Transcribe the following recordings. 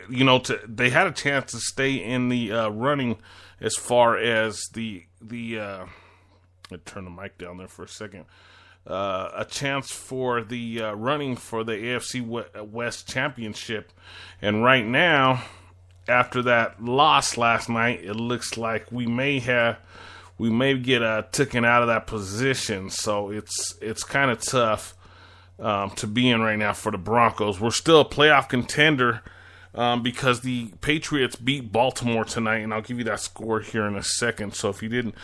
they had a chance to stay in the running as far as the I turn the mic down there for a second. A chance for the running for the AFC West Championship. And right now, after that loss last night, it looks like we may get taken out of that position. So it's kind of tough to be in right now for the Broncos. We're still a playoff contender because the Patriots beat Baltimore tonight, and I'll give you that score here in a second. So if you didn't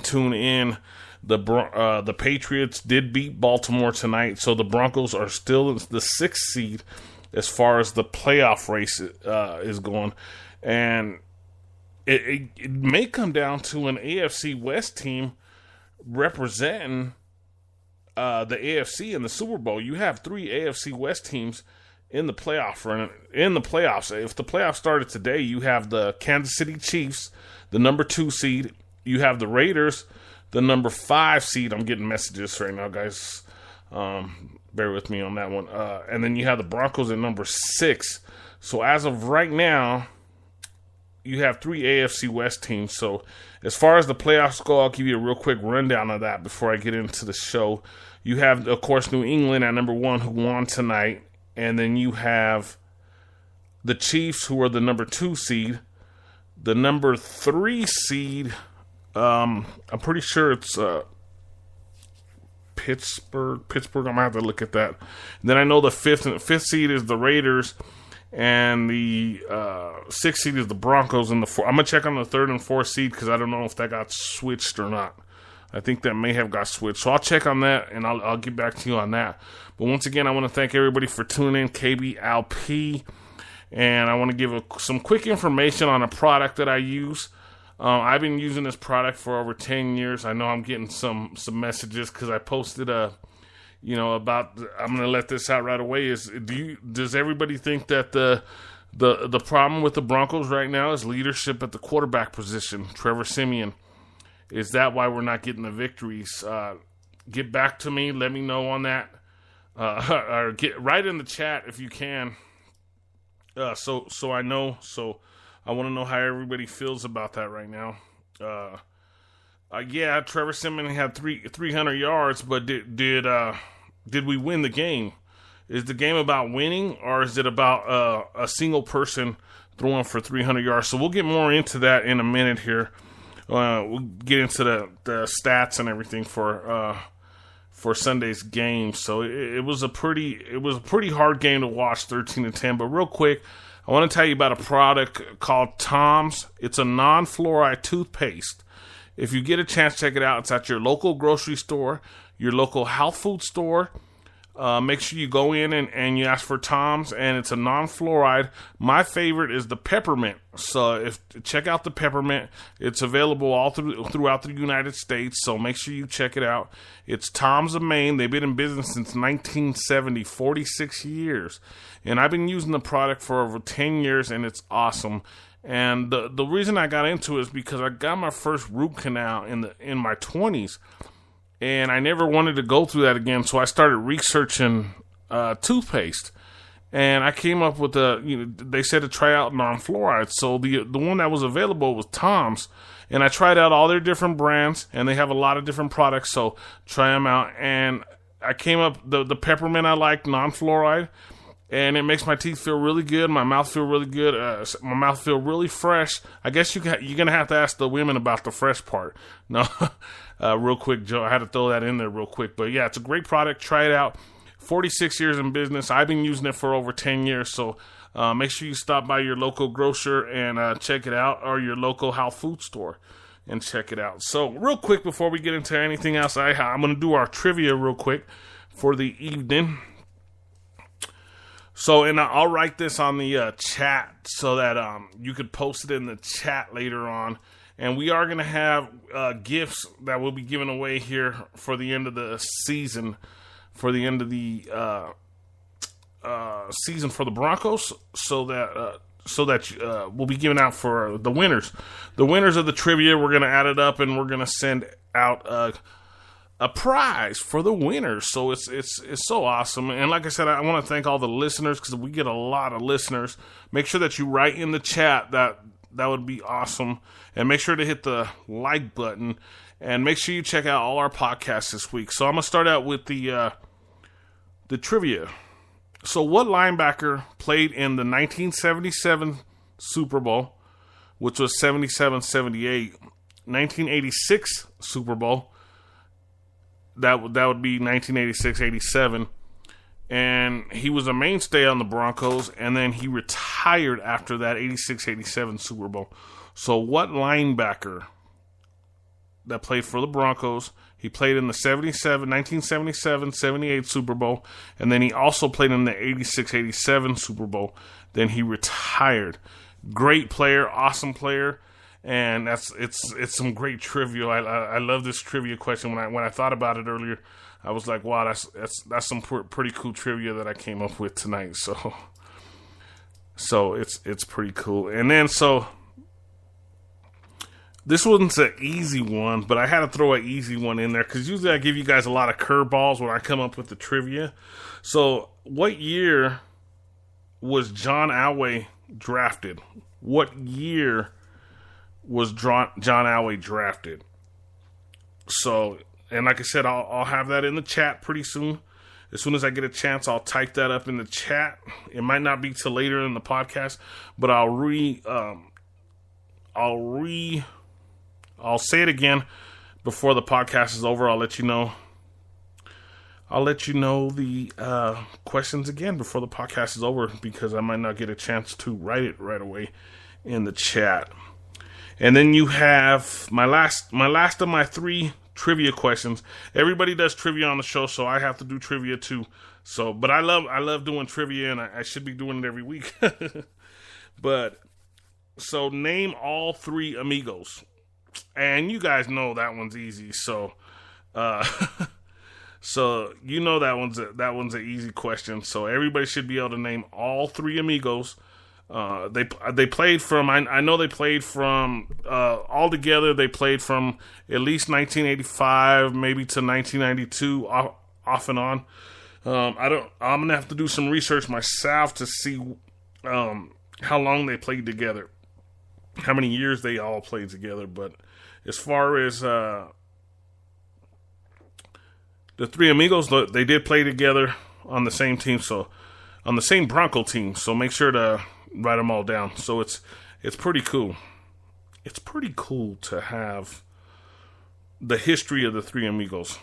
tune in, the Patriots did beat Baltimore tonight, so the Broncos are still the 6th seed as far as the playoff race is going, and it may come down to an AFC West team representing the AFC in the Super Bowl. You have 3 AFC West teams in the playoffs. If the playoffs started today, you have the Kansas City Chiefs, the number 2 seed. You have the Raiders, the number 5 seed. I'm getting messages right now, guys. Bear with me on that one. And then you have the Broncos at number 6. So as of right now, you have 3 AFC West teams. So as far as the playoffs go, I'll give you a real quick rundown of that before I get into the show. You have, of course, New England at number 1 who won tonight. And then you have the Chiefs, who are the number 2 seed. The number 3 seed, I'm pretty sure it's Pittsburgh. I'm going to have to look at that. And then I know the 5th seed is the Raiders. And the 6th seed is the Broncos. And I'm going to check on the 3rd and 4th seed because I don't know if that got switched or not. I think that may have got switched. So I'll check on that, and I'll get back to you on that. But once again, I want to thank everybody for tuning in, KBLP. And I want to give some quick information on a product that I use. I've been using this product for over 10 years. I know I'm getting some messages because I posted about. I'm going to let this out right away. Does everybody think that the problem with the Broncos right now is leadership at the quarterback position? Trevor Siemian. Is that why we're not getting the victories? Get back to me. Let me know on that. Or get right in the chat if you can. So I know. So I want to know how everybody feels about that right now. Yeah, Trevor Siemian had 300 yards, but did we win the game? Is the game about winning, or is it about a single person throwing for 300 yards? So we'll get more into that in a minute here. We'll get into the stats and everything for Sunday's game. So it was a pretty hard game to watch, 13-10. But real quick, I want to tell you about a product called Tom's. It's a non-fluoride toothpaste. If you get a chance, check it out. It's at your local grocery store, your local health food store. Make sure you go in and you ask for Tom's, and it's a non-fluoride. My favorite is the peppermint. So check out the peppermint. It's available all throughout the United States, so make sure you check it out. It's Tom's of Maine. They've been in business since 1970, 46 years. And I've been using the product for over 10 years, and it's awesome. And the reason I got into it is because I got my first root canal in my 20s. And I never wanted to go through that again, so I started researching toothpaste. And I came up with they said to try out non-fluoride. So the one that was available was Tom's. And I tried out all their different brands, and they have a lot of different products, so try them out. And I came up, the peppermint I like, non-fluoride. And it makes my teeth feel really good. My mouth feel really good. My mouth feel really fresh. I guess you're going to have to ask the women about the fresh part. No, real quick, Joe. I had to throw that in there real quick. But yeah, it's a great product. Try it out. 46 years in business. I've been using it for over 10 years. So make sure you stop by your local grocer and check it out, or your local health food store and check it out. So real quick, before we get into anything else, I'm going to do our trivia real quick for the evening. So, and I'll write this on the chat so that you could post it in the chat later on. And we are going to have gifts that will be given away here for the end of the season, for the end of the season for the Broncos, so that we'll be giving out for the winners. The winners of the trivia, we're going to add it up, and we're going to send out a prize for the winners. So it's so awesome. And like I said, I want to thank all the listeners, because we get a lot of listeners. Make sure that you write in the chat. That would be awesome. And make sure to hit the like button. And make sure you check out all our podcasts this week. So I'm going to start out with the trivia. So what linebacker played in the 1977 Super Bowl, which was 77-78, 1986 Super Bowl, that would be 1986-87, and he was a mainstay on the Broncos, and then he retired after that 86-87 Super Bowl. So what linebacker that played for the Broncos, he played in the 1977-78 Super Bowl, and then he also played in the 86-87 Super Bowl. Then he retired. Great player, awesome player. And it's some great trivia. I love this trivia question. When I thought about it earlier, I was like, wow, that's some pretty cool trivia that I came up with tonight. So it's pretty cool. And then this wasn't an easy one, but I had to throw an easy one in there, because usually I give you guys a lot of curveballs when I come up with the trivia. So what year was John Elway drafted? What year was John Elway drafted? So, and like I said, I'll have that in the chat pretty soon. As soon as I get a chance, I'll type that up in the chat. It might not be till later in the podcast, but I'll say it again before the podcast is over. I'll let you know the questions again before the podcast is over, because I might not get a chance to write it right away in the chat. And then you have my last of my 3 trivia questions. Everybody does trivia on the show, so I have to do trivia too. So, but I love doing trivia, and I should be doing it every week. But so name all 3 amigos, and you guys know that one's easy. So, so you know that one's an easy question. So everybody should be able to name all 3 amigos. They played from, I know they played from, all together they played from at least 1985 maybe to 1992, off and on. I'm gonna have to do some research myself to see how long they played together, how many years they all played together. But as far as the 3 amigos, they did play together on the same team, so on the same Bronco team. So make sure to write them all down. So it's pretty cool. It's pretty cool to have the history of the 3 amigos.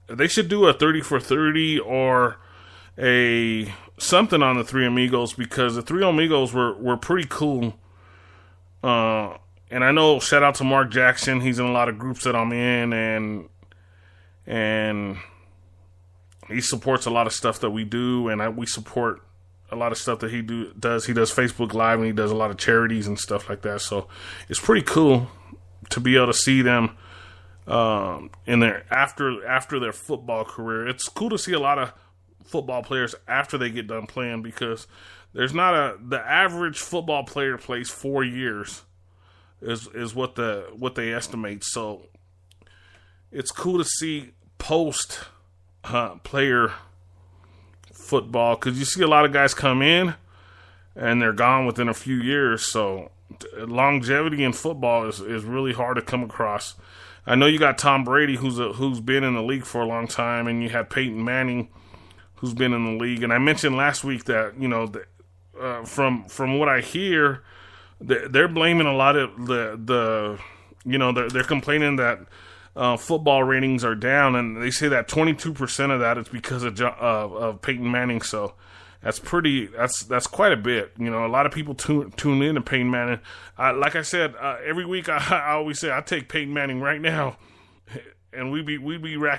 They should do a 30 for 30 or a something on the 3 amigos, because the 3 amigos were pretty cool. And I know, shout out to Mark Jackson. He's in a lot of groups that I'm in, and he supports a lot of stuff that we do, and we support a lot of stuff that he does. He does Facebook Live, and he does a lot of charities and stuff like that. So it's pretty cool to be able to see them in their after their football career. It's cool to see a lot of football players after they get done playing, because there's not the average football player plays 4 years is what they estimate. So it's cool to see post player football, because you see a lot of guys come in and they're gone within a few years. So longevity in football is really hard to come across. I know you got Tom Brady, who's been in the league for a long time, and you have Peyton Manning, who's been in the league. And I mentioned last week that, you know, from what I hear, they're blaming a lot of they're complaining that football ratings are down, and they say that 22% of that is because of Peyton Manning. So that's quite a bit. You know, a lot of people tune in to Peyton Manning. Like I said, every week I always say I take Peyton Manning right now, and we'd be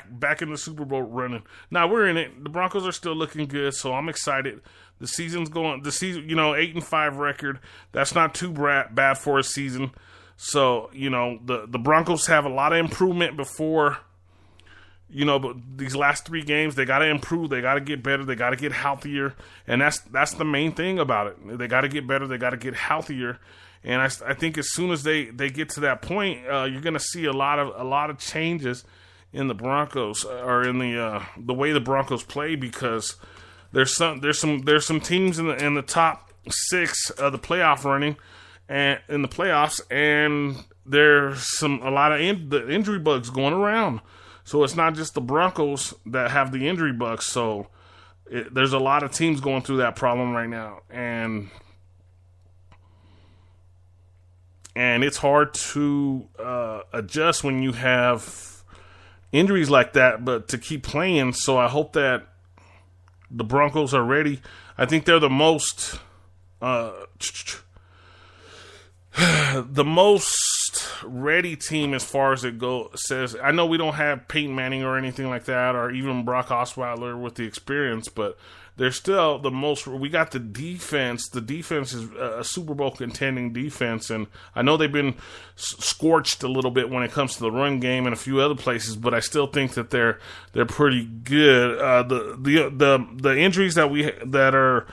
back in the Super Bowl running. Now we're in it. The Broncos are still looking good, so I'm excited. The season's going. The season, 8-5 record. That's not too bad for a season. So, the Broncos have a lot of improvement before, but these last 3 games, they got to improve. They got to get better. They got to get healthier. And that's the main thing about it. They got to get better. They got to get healthier. And I think as soon as they get to that point, you're going to see a lot of changes in the Broncos or in the way the Broncos play, because there's some teams in the top 6 of the playoff running and in the playoffs, and there's a lot of the injury bugs going around. So it's not just the Broncos that have the injury bugs. So there's a lot of teams going through that problem right now, and it's hard to adjust when you have injuries like that, but to keep playing. So I hope that the Broncos are ready. I think they're the most ready team as far as it says. I know we don't have Peyton Manning or anything like that, or even Brock Osweiler with the experience, but they're still the most. We got the defense. The defense is a Super Bowl contending defense, and I know they've been scorched a little bit when it comes to the run game and a few other places, but I still think that they're pretty good. The injuries that are.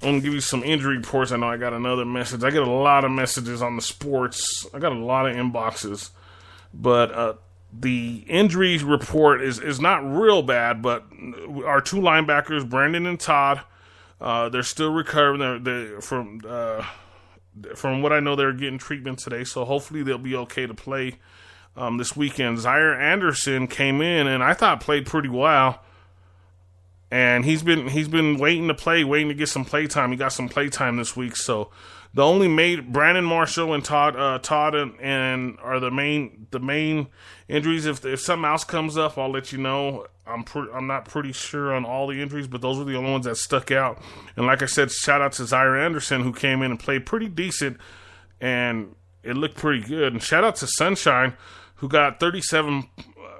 I'm going to give you some injury reports. I know I got another message. I get a lot of messages on the sports. I got a lot of inboxes. But the injury report is not real bad, but our 2 linebackers, Brandon and Todd, they're still recovering. From what I know, they're getting treatment today, so hopefully they'll be okay to play this weekend. Zaire Anderson came in and I thought played pretty well. And he's been waiting to get some play time. He got some play time this week. So the only Brandon Marshall and Todd and are the main injuries. If something else comes up, I'll let you know. I'm not pretty sure on all the injuries, but those were the only ones that stuck out. And like I said, shout out to Zaire Anderson, who came in and played pretty decent, and it looked pretty good. And shout out to Sunshine, who got 37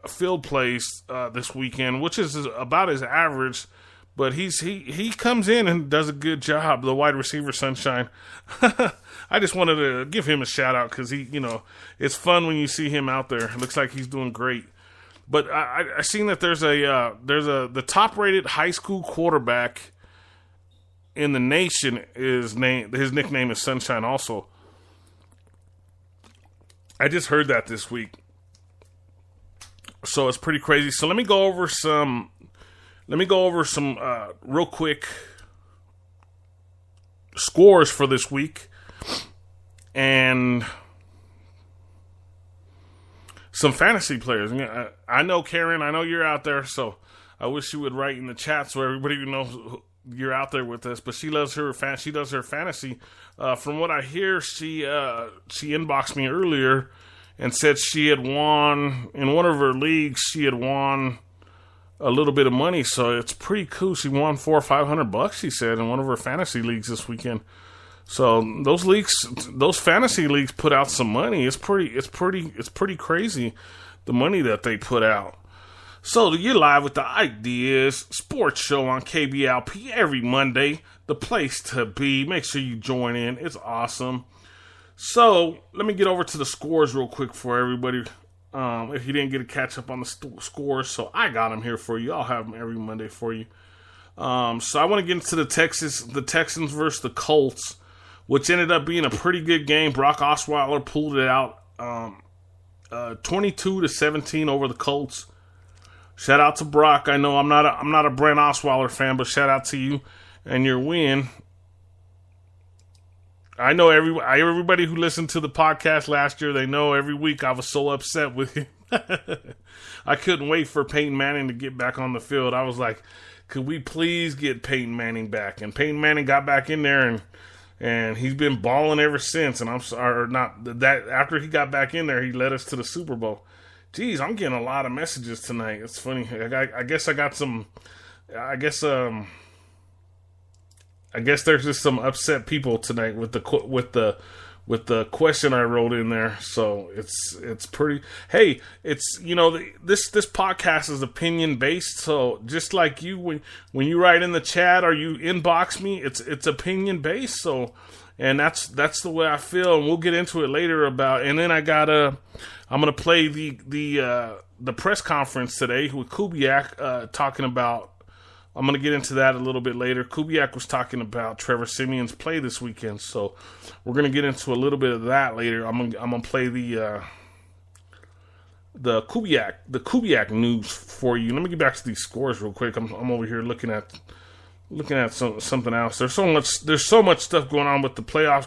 field plays this weekend, which is about his average, but he comes in and does a good job. The wide receiver Sunshine. I just wanted to give him a shout out because it's fun when you see him out there. It looks like he's doing great. But I seen that there's the top rated high school quarterback in the nation. His nickname is Sunshine also. I just heard that this week. So it's pretty crazy. So let me go over some real quick scores for this week and some fantasy players. I know, Karen, I know you're out there, so I wish you would write in the chat so everybody knows you're out there with us. But she loves she does her fantasy. From what I hear, she inboxed me earlier and said she had won in one of her leagues. She had won a little bit of money, so it's pretty cool. She won $400 or $500. She said in one of her fantasy leagues this weekend. So those fantasy leagues put out some money. It's pretty crazy, the money that they put out. So you're live with the IKE DIAZ Sports Show on KBLP every Monday. The place to be. Make sure you join in. It's awesome. So, let me get over to the scores real quick for everybody. If you didn't get to catch up on the scores, so I got them here for you. I'll have them every Monday for you. So, I want to get into the Texans versus the Colts, which ended up being a pretty good game. Brock Osweiler pulled it out 22-17 over the Colts. Shout out to Brock. I know I'm not a Brent Osweiler fan, but shout out to you and your win. I know everybody who listened to the podcast last year, they know every week I was so upset with him. I couldn't wait for Peyton Manning to get back on the field. I was like, could we please get Peyton Manning back? And Peyton Manning got back in there, and he's been balling ever since. And after he got back in there, he led us to the Super Bowl. Geez, I'm getting a lot of messages tonight. It's funny. I guess I got some. I guess there's just some upset people tonight with the question I wrote in there. So it's pretty. Hey, it's this podcast is opinion based. So just like you when you write in the chat or you inbox me, it's opinion based. So and that's the way I feel. And we'll get into it later about. And then I'm gonna play the press conference today with Kubiak talking about. I'm going to get into that a little bit later. Kubiak was talking about Trevor Siemian's play this weekend, so we're going to get into a little bit of that later. I'm going to play the the Kubiak news for you. Let me get back to these scores real quick. I'm over here looking at something else. There's so much stuff going on with the playoffs.